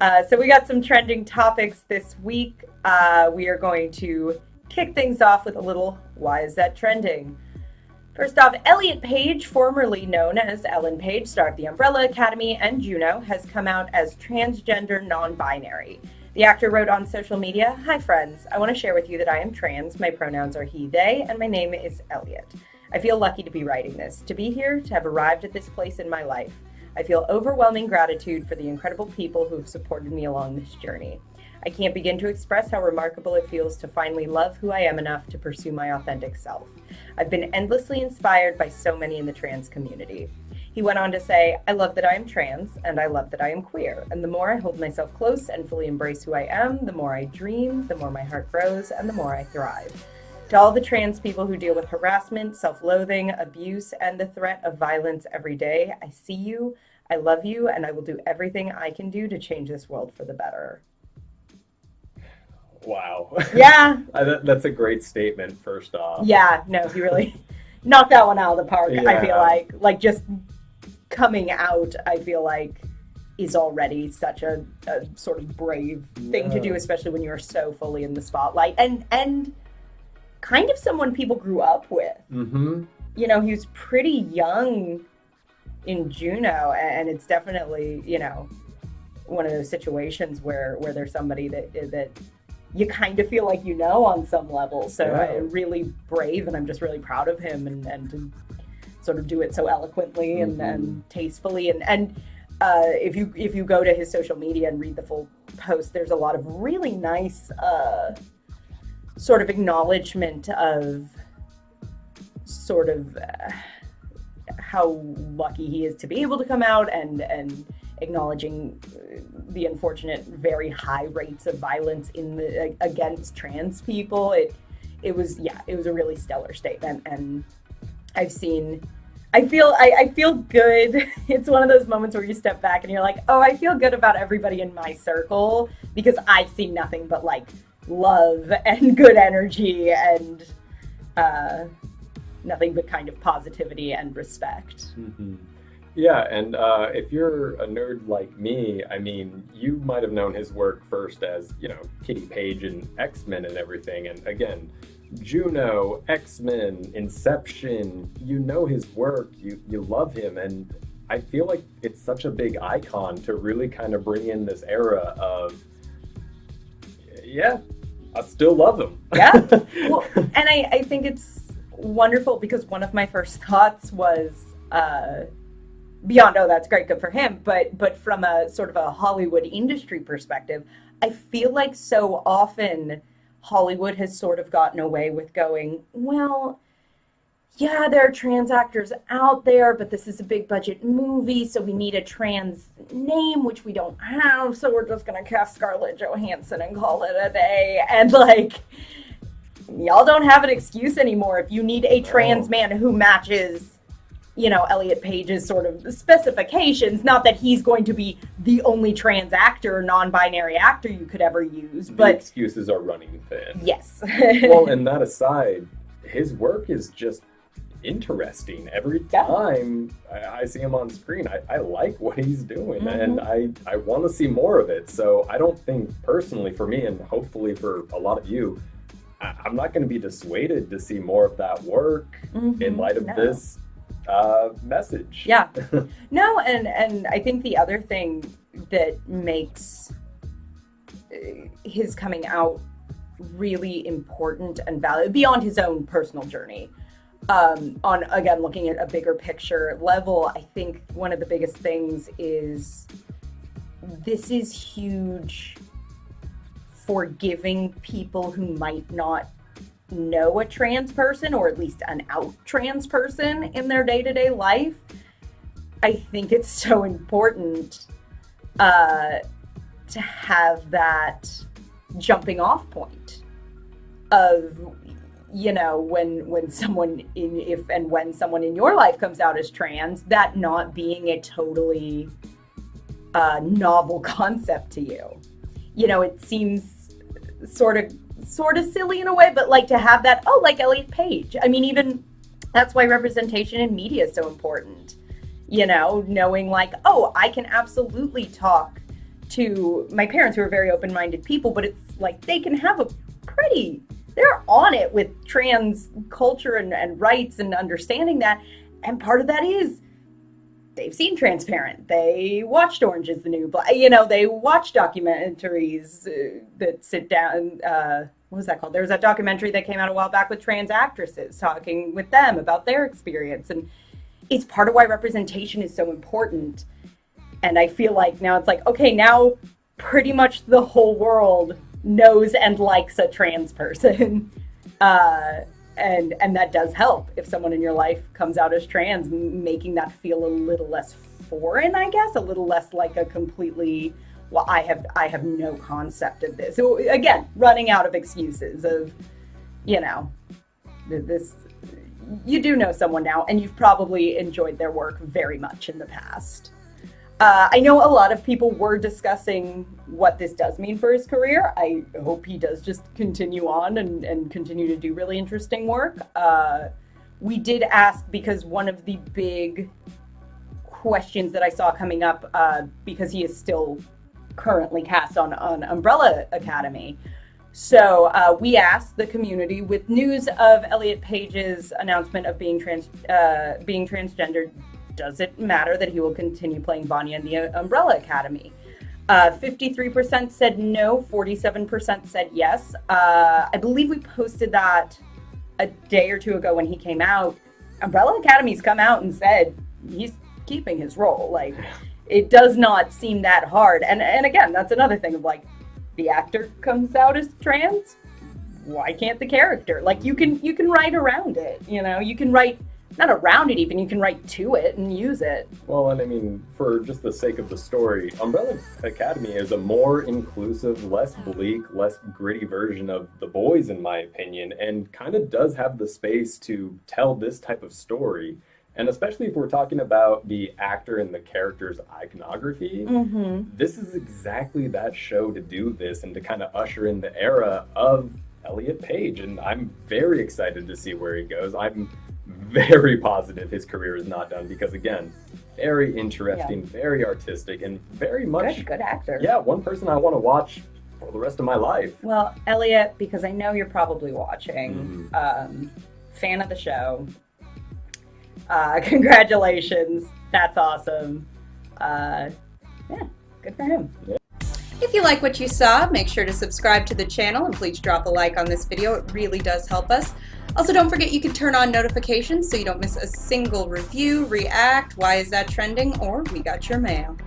So we got some trending topics this week. We are going to kick things off with a little Why Is That Trending? First off, Elliot Page, formerly known as Ellen Page, star of The Umbrella Academy and Juno, has come out as transgender non-binary. The actor wrote on social media, "Hi friends, I want to share with you that I am trans, my pronouns are he, they, and my name is Elliot. I feel lucky to be writing this, to be here, to have arrived at this place in my life. I feel overwhelming gratitude for the incredible people who have supported me along this journey. I can't begin to express how remarkable it feels to finally love who I am enough to pursue my authentic self. I've been endlessly inspired by so many in the trans community." He went on to say, "I love that I am trans, and I love that I am queer, and the more I hold myself close and fully embrace who I am, the more I dream, the more my heart grows, and the more I thrive. To all the trans people who deal with harassment, self-loathing, abuse, and the threat of violence every day, I see you, I love you, and I will do everything I can do to change this world for the better." Wow. Yeah. That's a great statement, first off. Yeah, no, he really knocked that one out of the park. I feel Yeah. like just coming out, I feel like is already such a sort of brave thing to do, Yeah. especially when you're so fully in the spotlight and kind of someone people grew up with. Mm-hmm. You know, he was pretty young in Juno, and it's definitely, you know, one of those situations where there's somebody that you kind of feel like you know on some level. So Yeah. really brave, and I'm just really proud of him and to sort of do it so eloquently and tastefully. And if you go to his social media and read the full post, there's a lot of really nice sort of acknowledgement of sort of how lucky he is to be able to come out and acknowledging the unfortunate very high rates of violence in the against trans people. It was a really stellar statement, and I feel good. It's one of those moments where you step back and you're like, oh, I feel good about everybody in my circle because I've seen nothing but like love and good energy and nothing but kind of positivity and respect. Mm-hmm. Yeah, and if you're a nerd like me, I mean, you might have known his work first as, you know, Kitty Page and X-Men and everything. And again, Juno, X-Men, Inception, you know his work, you love him. And I feel like it's such a big icon to really kind of bring in this era of, yeah, I still love him. Yeah. Well, and I think it's wonderful because one of my first thoughts was, beyond, oh, that's great, good for him, but from a sort of a Hollywood industry perspective, I feel like so often Hollywood has sort of gotten away with going, well, yeah, there are trans actors out there, but this is a big budget movie, so we need a trans name, which we don't have, so we're just gonna cast Scarlett Johansson and call it a day. And like, y'all don't have an excuse anymore if you need a trans man who matches, you know, Elliot Page's sort of specifications. Not that he's going to be the only trans actor or non-binary actor you could ever use, but the excuses are running thin. yes. Well, and that aside, his work is just interesting. Every time I see him on screen, I like what he's doing, and I want to see more of it. So I don't think, personally for me, and hopefully for a lot of you, I'm not going to be dissuaded to see more of that work in light of this message. Yeah. No, and I think the other thing that makes his coming out really important and valuable beyond his own personal journey, on, again, looking at a bigger picture level, I think one of the biggest things is this is huge for giving people who might not know a trans person, or at least an out trans person in their day-to-day life. I think it's so important to have that jumping off point of, you know, when someone when someone in your life comes out as trans, that not being a totally novel concept to you. You know, it seems sort of silly in a way, but like to have that, oh, like Elliot Page. I mean, even that's why representation in media is so important. You know, knowing like, oh, I can absolutely talk to my parents, who are very open-minded people, but it's like they can have they're on it with trans culture and rights and understanding that. And part of that is they've seen Transparent. They watched Orange is the New Black. They watch documentaries that sit down. What was that called? There was that documentary that came out a while back with trans actresses talking with them about their experience. And it's part of why representation is so important. And I feel like now it's like, okay, now pretty much the whole world knows and likes a trans person. And that does help if someone in your life comes out as trans, making that feel a little less foreign, I guess, a little less like a completely, well, I have no concept of this. So again, running out of excuses of, this, you do know someone now, and you've probably enjoyed their work very much in the past. I know a lot of people were discussing what this does mean for his career. I hope he does just continue on and continue to do really interesting work. We did ask, because one of the big questions that I saw coming up, because he is still currently cast on Umbrella Academy. So we asked the community, with news of Elliot Page's announcement of being transgendered, does it matter that he will continue playing Vanya in the Umbrella Academy? 53% said no, 47% said yes. I believe we posted that a day or two ago when he came out. Umbrella Academy's come out and said he's keeping his role. Like, it does not seem that hard. And again, that's another thing of like, the actor comes out as trans, why can't the character? Like, you can write around it, you can write, not around it even, you can write to it and use it. Well, and I mean, for just the sake of the story, Umbrella Academy is a more inclusive, less bleak, less gritty version of The Boys, in my opinion, and kind of does have the space to tell this type of story. And especially if we're talking about the actor and the character's iconography, this is exactly that show to do this and to kind of usher in the era of Elliot Page. And I'm very excited to see where he goes. I'm very positive his career is not done because, again, very interesting, very artistic, and very much good actor. Yeah, one person I want to watch for the rest of my life. Well, Elliot, because I know you're probably watching, fan of the show. Congratulations. That's awesome. Yeah, good for him. Yeah. If you like what you saw, make sure to subscribe to the channel and please drop a like on this video. It really does help us. Also, don't forget you can turn on notifications so you don't miss a single review, react, why is that trending, or we got your mail.